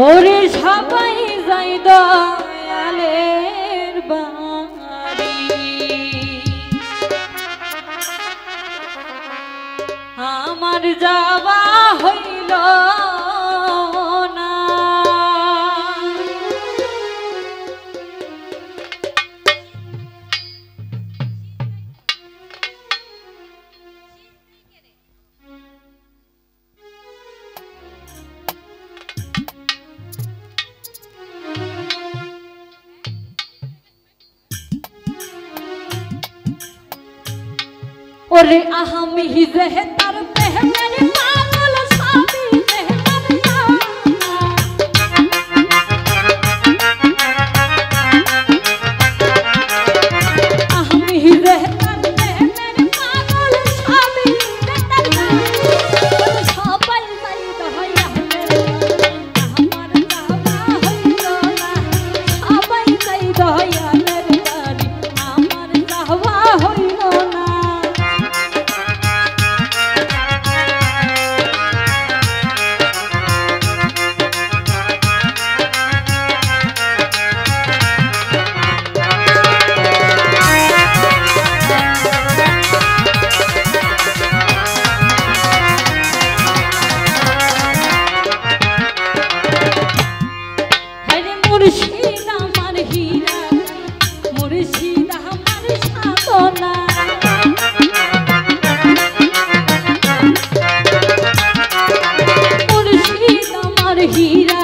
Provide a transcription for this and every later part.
ওরে সবাই যাই দয়ালের বাড়ি, আমার যাওয়া হইল না। ओरे अहम ही रहतर प्रेमेर पागल स्वामी रहतर अहम ही रहतर प्रेमेर पागल स्वामी रहतर सबाई जाई दहया আমার যাওয়া হইল না। সবাই যাই দয়ালের বাড়ি, আমার যাওয়া হইল না। मुर्शिद আমার হীরা, মুর্শিদ আমার সাধনা, মুর্শিদ আমার হীরা,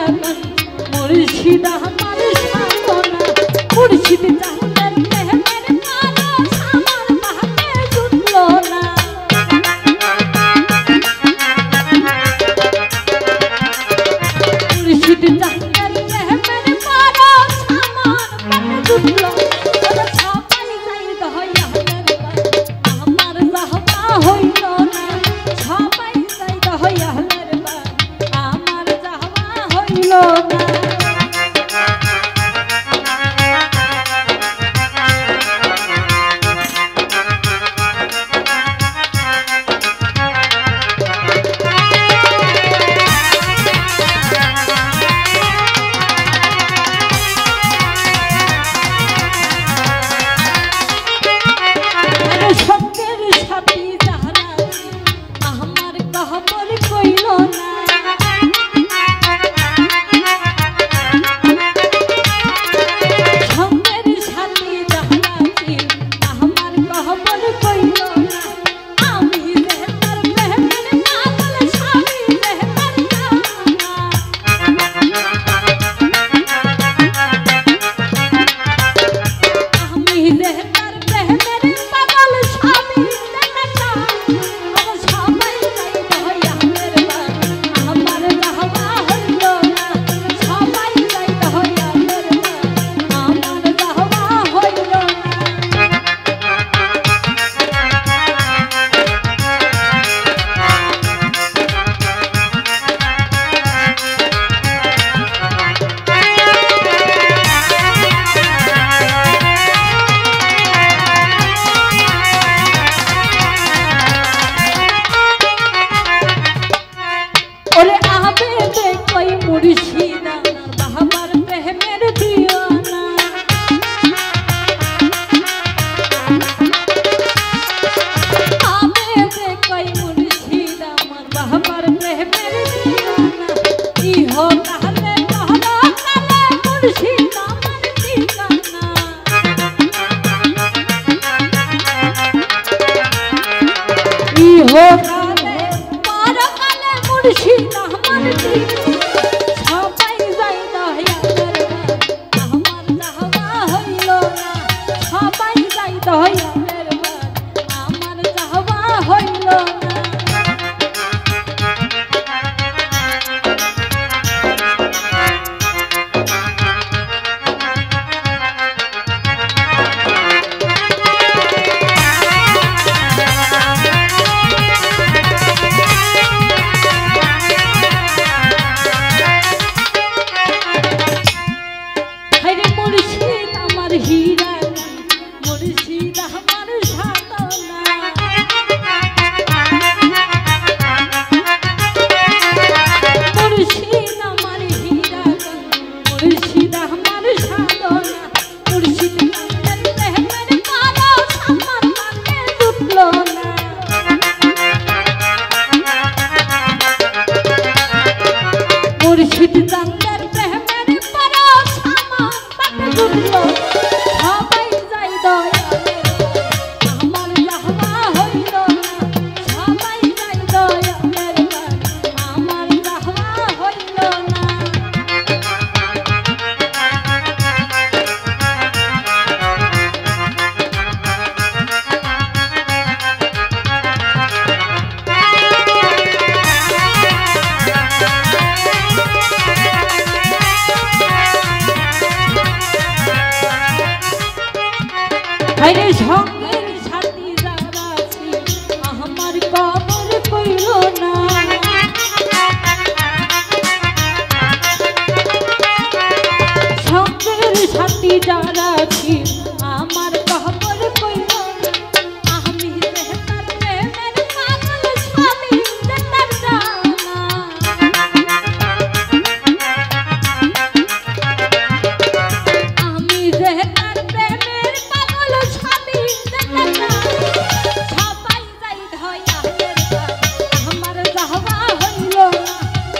মুর্শিদ আমার সাধনা, মুর্শিদ জাহানের প্রেমের মানুষ আমার ভাবে জুটল না। মুর্শিদ জাহানের সবাই যাই দয়ালের বাড়ি, আমার যাওয়া হইল না। সবাই যাই দয়ালের বাড়ি, আমার যাওয়া হইল না। সঙ্গের সাথী যারা আমার খবর কইল না, সঙ্গের সাথী যারা আমার খবর কইল না। আমি रहतर प्रेमेर पागल स्वामी रहतर আমি रहतर प्रेमेर पागल स्वामी रहतर सबाई যাই দয়ালের বাড়ি, আমার যাওয়া হইল না। সবাই যাই দয়ালের বাড়ি, আমার যাওয়া হইল না। ওরে আবেদে কই মুর্শিদ বাবার প্রেমের দিওয়ানা, আবেদে কই মুর্শিদ আমার বাবার প্রেমের দিওয়ানা। ইহ কালে নহলো কালে মুর্শিদ আমার ঠিকানা, ইহ কালে পরকালে মুর্শিদ আমার ঠিকানা। সবাই যাই দয়ালের বাড়ি, আমার যাওয়া হইল না। সবাই যাই দয়ালের বাড়ি, আমার যাওয়া হইল না। মুর্শিদ চান্দের প্রেমের পরশামা তাকে জুটলো সবাই যাই দয়ালের আমার যাহবা হইল না সবাই যাই দয়ালের আমার যাহবা হইল না আরে সঙ্গের সাথী যারা ছিল আমার কবর কইল না সঙ্গের সাথী যারা ছিল আমার কবর কইল না আমি যে তার প্রেমের পাগল স্বামী যে তার জানা আমি যে তার প্রেমের পাগল স্বামী যে তার জানা সবাই যাই দয়ালের আমার যাহবা হইল না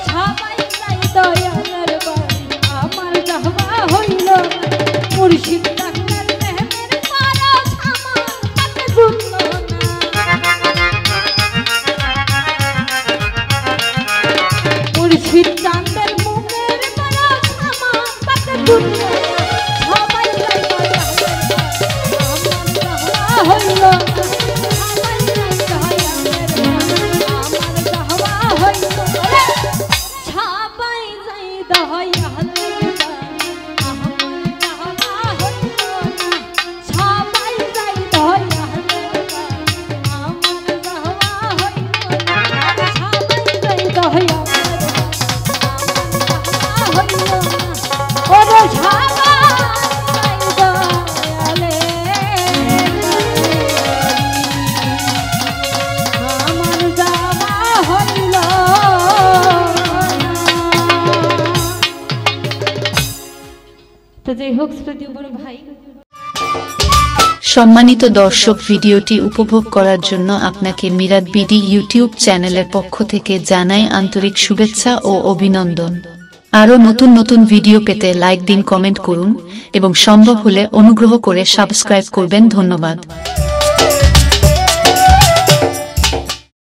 সবাই যাই দয়ালের আমার যাহবা হইল না মুর্শিদ চান্দের প্রেমের পরশামা তাকে জুটলো না মুর্শিদ চান্দের মুখের পরশামা তাকে জুটলো না সবাই যাই দয়ালের আমার যাহবা হইল না সবাই যাই দয়ালের আমার যাহবা হইল না সবাই যাই দয়ালের আমার যাহবা হইল না সবাই যাই দয়ালের আমার যাহবা হইল না সবাই যাই দয়ালের আমার যাহবা হইল না ওরে সবাই যাই দয়ালের আমার যাওয়া হইল না। তো যাই হোক শ্রদ্ধেয় বড় ভাই সম্মানিত দর্শক, ভিডিওটি উপভোগ করার জন্য আপনাকে মিরাত বিডি ইউটিউব চ্যানেলের পক্ষ থেকে জানাই আন্তরিক শুভেচ্ছা ও অভিনন্দন। আরও নতুন নতুন ভিডিও পেতে লাইক দিন, কমেন্ট করুন এবং সম্ভব হলে অনুগ্রহ করে সাবস্ক্রাইব করবেন। ধন্যবাদ।